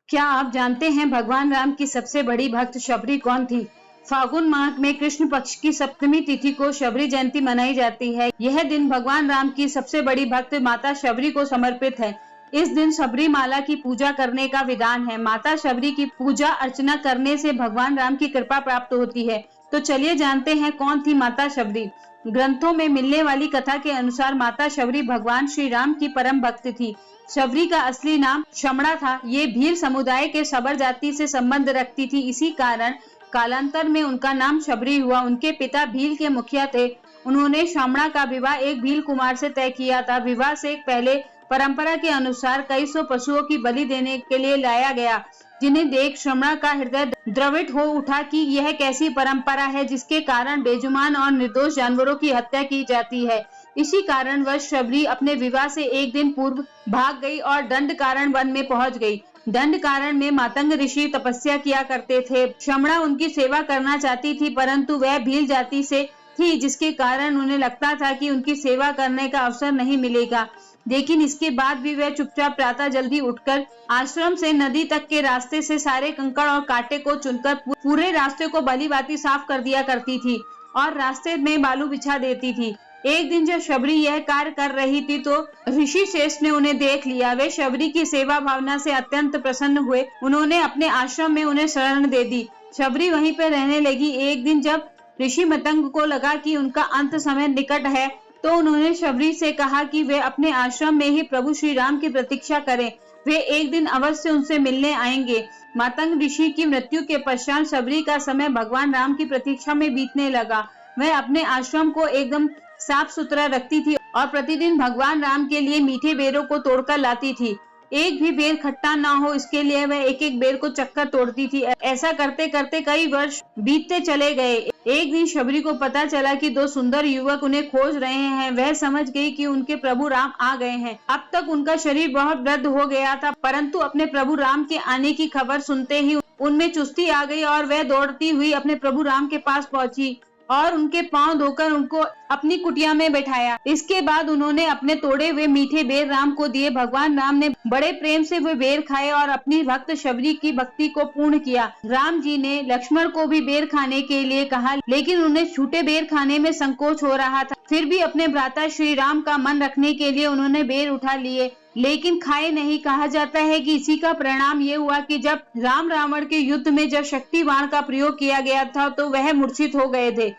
क्या आप जानते हैं भगवान राम की सबसे बड़ी भक्त शबरी कौन थी? फागुन माह में कृष्ण पक्ष की सप्तमी तिथि को शबरी जयंती मनाई जाती है। यह दिन भगवान राम की सबसे बड़ी भक्त माता शबरी को समर्पित है। इस दिन शबरी माला की पूजा करने का विधान है। माता शबरी की पूजा अर्चना करने से भगवान राम की कृपा प्राप्त होती है। तो चलिए जानते हैं कौन थी माता शबरी। ग्रंथों में मिलने वाली कथा के अनुसार माता शबरी भगवान श्री राम की परम भक्त थी। शबरी का असली नाम शमड़ा था। ये भील समुदाय के शबर जाति से संबंध रखती थी। इसी कारण कालांतर में उनका नाम शबरी हुआ। उनके पिता भील के मुखिया थे। उन्होंने शमड़ा का विवाह एक भील कुमार से तय किया था। विवाह से पहले परंपरा के अनुसार कई सौ पशुओं की बलि देने के लिए लाया गया, जिन्हें देख शमड़ा का हृदय द्रवित हो उठा कि यह कैसी परंपरा है जिसके कारण बेजुबान और निर्दोष जानवरों की हत्या की जाती है। इसी कारणवश शबरी अपने विवाह से एक दिन पूर्व भाग गई और दंडकारण्य वन में पहुंच गई। दंडकारण्य में मातंग ऋषि तपस्या किया करते थे। शमड़ा उनकी सेवा करना चाहती थी, परंतु वह भील जाति से थी, जिसके कारण उन्हें लगता था कि उनकी सेवा करने का अवसर नहीं मिलेगा। लेकिन इसके बाद भी वह चुपचाप प्रातः जल्दी उठकर आश्रम से नदी तक के रास्ते से सारे कंकड़ और कांटे को चुनकर पूरे रास्ते को भली भांति साफ कर दिया करती थी और रास्ते में बालू बिछा देती थी। एक दिन जब शबरी यह कार्य कर रही थी तो ऋषि श्रेष्ठ ने उन्हें देख लिया। वे शबरी की सेवा भावना से अत्यंत प्रसन्न हुए। उन्होंने अपने आश्रम में उन्हें शरण दे दी। शबरी वहीं पर रहने लगी। एक दिन जब ऋषि मतंग को लगा कि उनका अंत समय निकट है, तो उन्होंने शबरी से कहा कि वे अपने आश्रम में ही प्रभु श्री राम की प्रतीक्षा करें। वे एक दिन अवश्य उनसे मिलने आएंगे। मातंग ऋषि की मृत्यु के पश्चात शबरी का समय भगवान राम की प्रतीक्षा में बीतने लगा। वह अपने आश्रम को एकदम साफ सुथरा रखती थी और प्रतिदिन भगवान राम के लिए मीठे बेरों को तोड़कर लाती थी। एक भी बेर खट्टा ना हो, इसके लिए वह एक एक बेर को चक्कर तोड़ती थी। ऐसा करते करते कई वर्ष बीतते चले गए। एक दिन शबरी को पता चला कि दो सुंदर युवक उन्हें खोज रहे हैं। वह समझ गई कि उनके प्रभु राम आ गए हैं। अब तक उनका शरीर बहुत वृद्ध हो गया था, परंतु अपने प्रभु राम के आने की खबर सुनते ही उनमें चुस्ती आ गई और वह दौड़ती हुई अपने प्रभु राम के पास पहुंची और उनके पांव धोकर उनको अपनी कुटिया में बैठाया। इसके बाद उन्होंने अपने तोड़े हुए मीठे बेर राम को दिए। भगवान राम ने बड़े प्रेम से वे बेर खाए और अपनी भक्त शबरी की भक्ति को पूर्ण किया। राम जी ने लक्ष्मण को भी बेर खाने के लिए कहा, लेकिन उन्हें छूटे बेर खाने में संकोच हो रहा था। फिर भी अपने भ्राता श्री राम का मन रखने के लिए उन्होंने बेर उठा लिए, लेकिन खाए नहीं। कहा जाता है कि इसी का परिणाम ये हुआ कि जब राम रावण के युद्ध में जब शक्ति बाण का प्रयोग किया गया था तो वह मूर्छित हो गए थे।